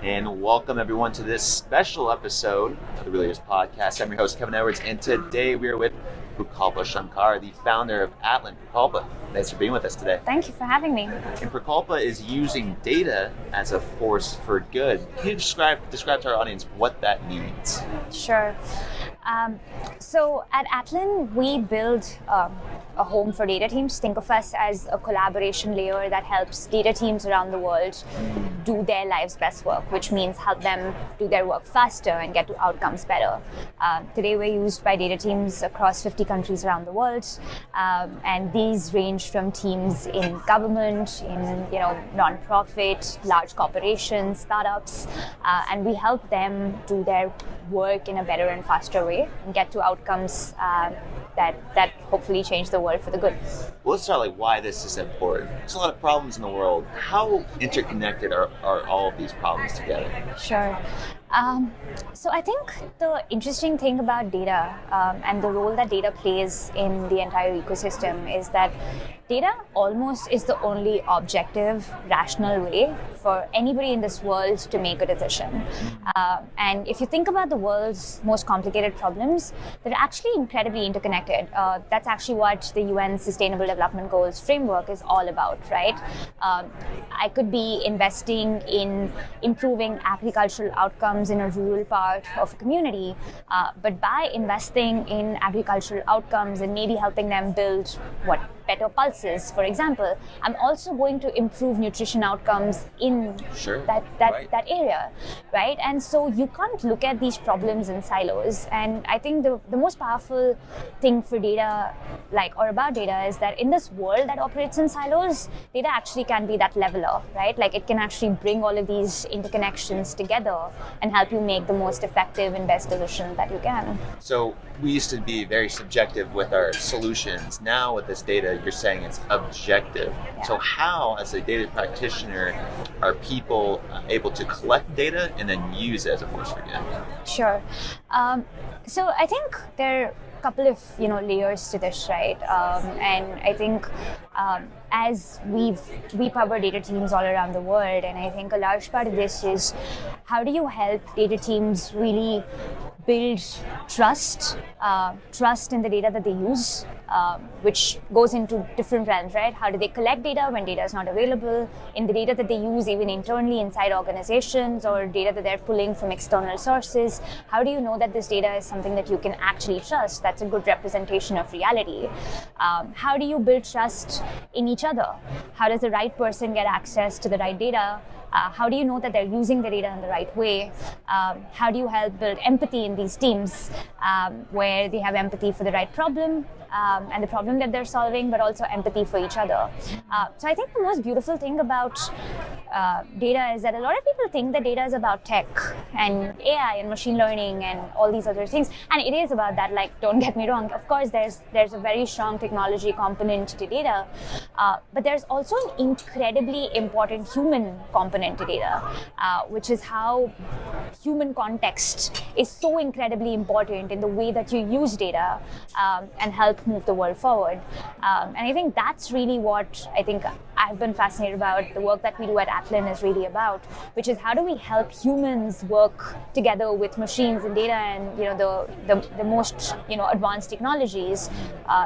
And welcome everyone to this special episode of the Really Is Podcast. I'm your host, Kevin Edwards, and today we are with Prukalpa Sankar, the founder of Atlan. Prukalpa, thanks for being with us today. Thank you for having me. And Prukalpa is using data as a force for good. Can you describe to our audience what that means? Sure. So at Atlan, we build a home for data teams. Think of us as a collaboration layer that helps data teams around the world do their life's best work, which means help them do their work faster and get to outcomes better. Today, we're used by data teams across 50 countries around the world, and these range from teams in government, in non-profit, large corporations, startups, and we help them do their work in a better and faster way and get to outcomes that hopefully change the world for the good. Well, let's start why this is important. There's a lot of problems in the world. How interconnected are all of these problems together? Sure. So I think the interesting thing about data and the role that data plays in the entire ecosystem is that data almost is the only objective, rational way for anybody in this world to make a decision. And if you think about the world's most complicated problems, they're actually incredibly interconnected. That's actually what the UN Sustainable Development Goals framework is all about, right? I could be investing in improving agricultural outcomes in a rural part of a community, but by investing in agricultural outcomes and maybe helping them build better pulses, for example, I'm also going to improve nutrition outcomes in that area, right? And so you can't look at these problems in silos. And I think the most powerful thing for data, about data, is that in this world that operates in silos, data actually can be that leveler, right? It can actually bring all of these interconnections together and help you make the most effective and best decision that you can. So we used to be very subjective with our solutions. Now with this data, you're saying it's objective. Yeah. So how, as a data practitioner, are people able to collect data and then use it as a force for good? Sure. So I think there are a couple of layers to this, right? And I think as we cover data teams all around the world, and I think a large part of this is how do you help data teams really build trust in the data that they use, which goes into different realms, right? How do they collect data when data is not available, in the data that they use even internally inside organizations, or data that they're pulling from external sources? How do you know that this data is something that you can actually trust, that's a good representation of reality? How do you build trust in each other? How does the right person get access to the right data? How do you know that they're using the data in the right way? How do you help build empathy in these teams where they have empathy for the right problem and the problem that they're solving, but also empathy for each other? So I think the most beautiful thing about data is that a lot of people think that data is about tech and AI and machine learning and all these other things. And it is about that, don't get me wrong. Of course, there's a very strong technology component to data, but there's also an incredibly important human component to data, which is how human context is so incredibly important in the way that you use data and help move the world forward. And I think that's really what I think I've been fascinated about. The work that we do at Atlan is really about, which is how do we help humans work together with machines and data and the most advanced technologies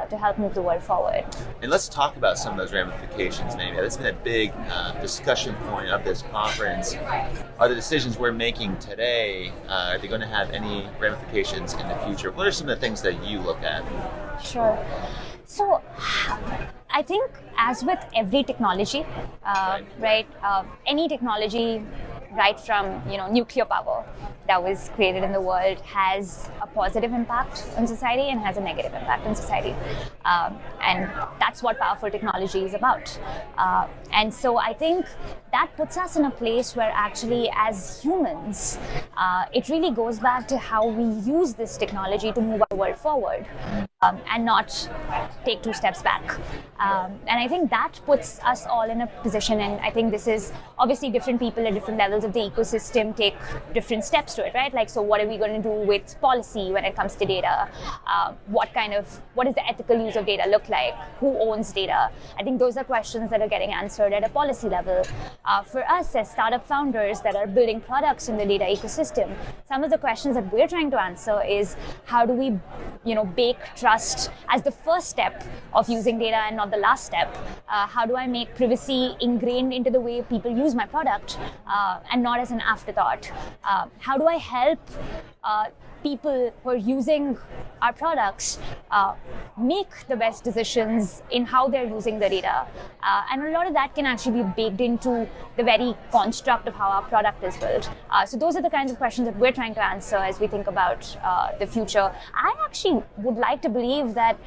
to help move the world forward. And let's talk about some of those ramifications. Maybe that's been a big discussion point of this conference. Are the decisions we're making today, are they going to have any ramifications in the future? What are some of the things that you look at? Sure. So I think as with every technology, any technology, right from nuclear power that was created in the world, has a positive impact on society and has a negative impact on society. And that's what powerful technology is about. And so I think that puts us in a place where actually as humans, it really goes back to how we use this technology to move our world forward. And not take 2 steps back. And I think that puts us all in a position, and I think this is obviously different people at different levels of the ecosystem take different steps to it, right? Like, so what are we going to do with policy when it comes to data? What does the ethical use of data look like? Who owns data? I think those are questions that are getting answered at a policy level. For us as startup founders that are building products in the data ecosystem, some of the questions that we're trying to answer is how do we, bake trust as the first step of using data and not the last step? How do I make privacy ingrained into the way people use my product and not as an afterthought? How do I help people who are using our products make the best decisions in how they're using the data? And a lot of that can actually be baked into the very construct of how our product is built. So those are the kinds of questions that we're trying to answer as we think about the future. I actually would like to believe that,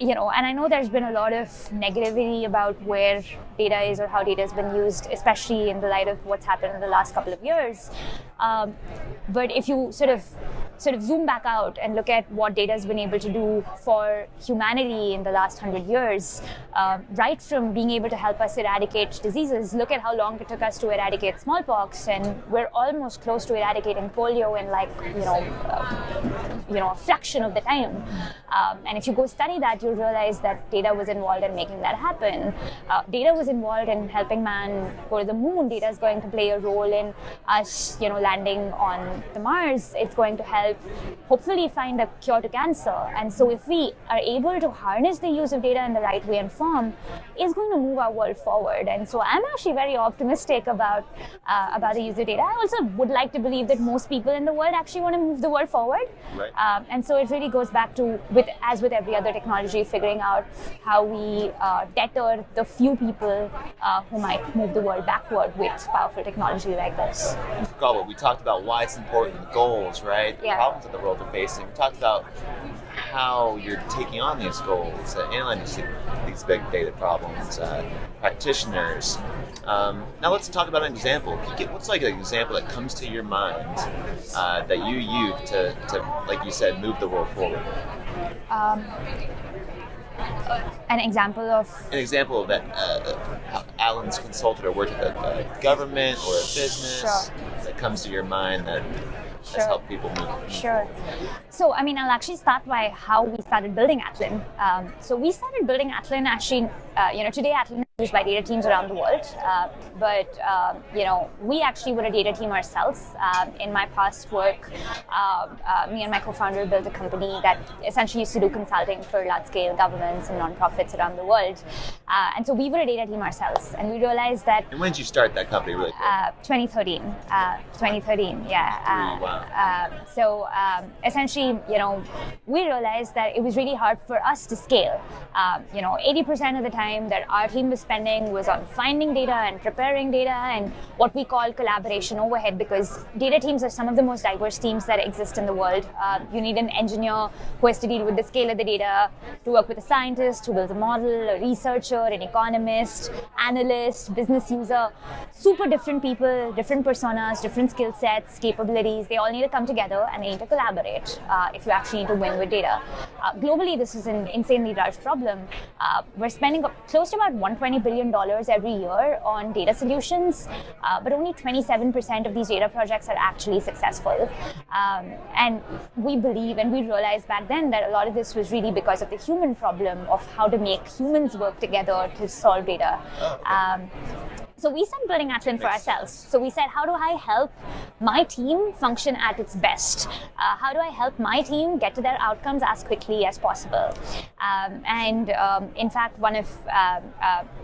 and I know there's been a lot of negativity about where data is or how data has been used, especially in the light of what's happened in the last couple of years. But if you sort of zoom back out and look at what data has been able to do for humanity in the last 100 years, right from being able to help us eradicate diseases. Look at how long it took us to eradicate smallpox, and we're almost close to eradicating polio in a fraction of the time. And if you go study that, you'll realize that data was involved in making that happen. Data was involved in helping man go to the moon. Data is going to play a role in us, landing on the Mars. It's going to help hopefully find a cure to cancer. And so if we are able to harness the use of data in the right way and form, it's going to move our world forward. And so I'm actually very optimistic about the use of data. I also would like to believe that most people in the world actually want to move the world forward. Right. And so it really goes back to, as with every other technology, figuring out how we deter the few people who might move the world backward with powerful technology like this. Prukalpa, we talked about why it's important, the goals, right? Yeah. The problems that the world are facing. We talked about how you're taking on these goals, analyzing these big data problems, practitioners. Now let's talk about an example. What's like an example that comes to your mind that you use to, like you said, move the world forward? An example of that how Atlan's consulted or worked with a government or a business that comes to your mind that has helped people move. Sure. So, I'll actually start by how we started building Atlan. So we started building Atlan actually, today Atlan is used by data teams around the world. But we actually were a data team ourselves. In my past work, me and my co-founder built a company that essentially used to do consulting for large-scale governments and nonprofits around the world. And so we were a data team ourselves. And we realized that... And when did you start that company really quick? 2013. 2013, yeah. Wow. So essentially, we realized that it was really hard for us to scale. 80% of the time that our team was spending was on finding data and preparing data and what we call collaboration overhead, because data teams are some of the most diverse teams that exist in the world. You need an engineer who has to deal with the scale of the data, to work with a scientist who builds a model, a researcher, an economist, analyst, business user. Super different people, different personas, different skill sets, capabilities. They all need to come together and they need to collaborate if you actually need to win with data. Globally, this is an insanely large problem. We're spending close to about $120 billion every year on data solutions, but only 27% of these data projects are actually successful. And we believe, and we realized back then, that a lot of this was really because of the human problem of how to make humans work together to solve data. So we started building Atlan for ourselves. So we said, how do I help my team function at its best? How do I help my team get to their outcomes as quickly as possible? In fact, one of,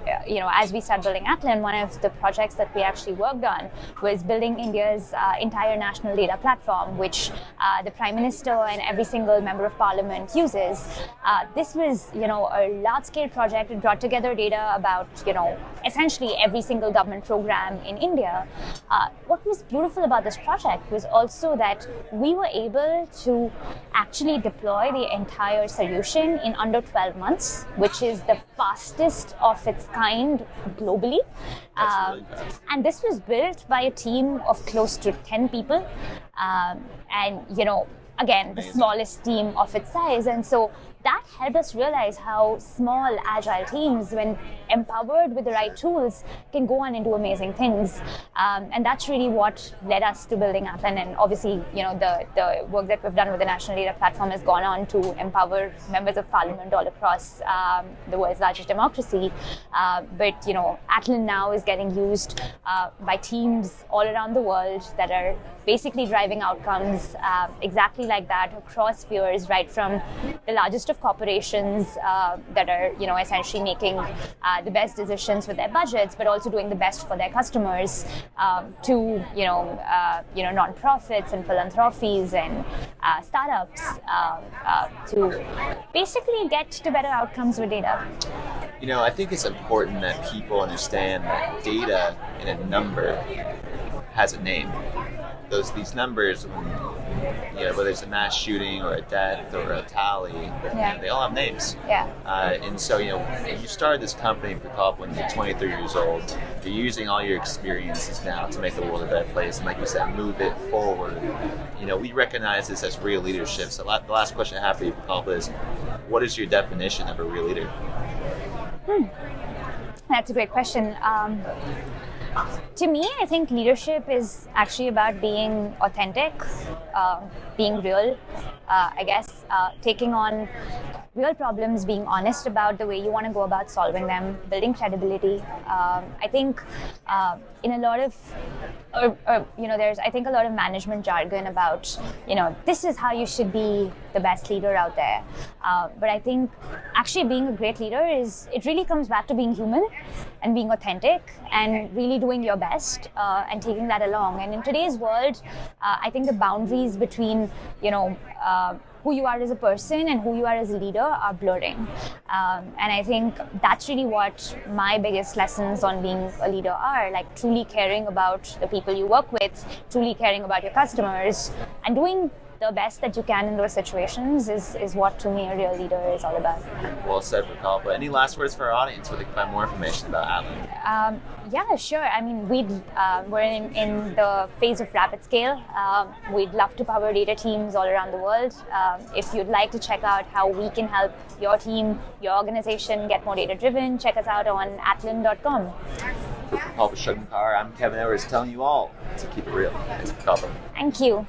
as we started building Atlan, one of the projects that we actually worked on was building India's entire national data platform, which the Prime Minister and every single member of Parliament uses. This was, a large-scale project. It brought together data about, essentially every single government program in India. What was beautiful about this project was also that we were able to actually deploy the entire solution in under 12 months, which is the fastest of its kind globally. That's really fast. And this was built by a team of close to 10 people. Again, the smallest team of its size. And so that helped us realize how small, agile teams, when empowered with the right tools, can go on and do amazing things. And that's really what led us to building Atlan. And obviously, the work that we've done with the National Data Platform has gone on to empower members of parliament all across the world's largest democracy. But Atlan now is getting used by teams all around the world that are basically driving outcomes exactly like that across spheres, right from the largest of corporations that are essentially making the best decisions with their budgets, but also doing the best for their customers, to non-profits and philanthropies and startups, to basically get to better outcomes with data. I think it's important that people understand that data in a number has a name. These numbers, whether it's a mass shooting or a death or a tally, they all have names. Yeah. And so, you started this company, Prukalpa, when you're 23 years old. You're using all your experiences now to make the world a better place, and like you said, move it forward. We recognize this as real leadership. So the last question I have for you, Prukalpa, is what is your definition of a real leader? That's a great question. To me, I think leadership is actually about being authentic, being real, taking on real problems, being honest about the way you want to go about solving them, building credibility. I think in a lot of, there's a lot of management jargon about, this is how you should be the best leader out there. But I think actually being a great leader it really comes back to being human and being authentic and really doing your best and taking that along. And in today's world, I think the boundaries between, who you are as a person and who you are as a leader are blurring. And I think that's really what my biggest lessons on being a leader are, like truly caring about the people you work with, truly caring about your customers, and doing the best that you can in those situations is what, to me, a real leader is all about. Well said, Prukalpa. Any last words for our audience where they can find more information about Atlan? Yeah, sure. I mean, we're in the phase of rapid scale. We'd love to power data teams all around the world. If you'd like to check out how we can help your team, your organization get more data-driven, check us out on atlan.com. Prukalpa Sankar, I'm Kevin Edwards telling you all to keep it real. Thanks, Prukalpa. Thank you.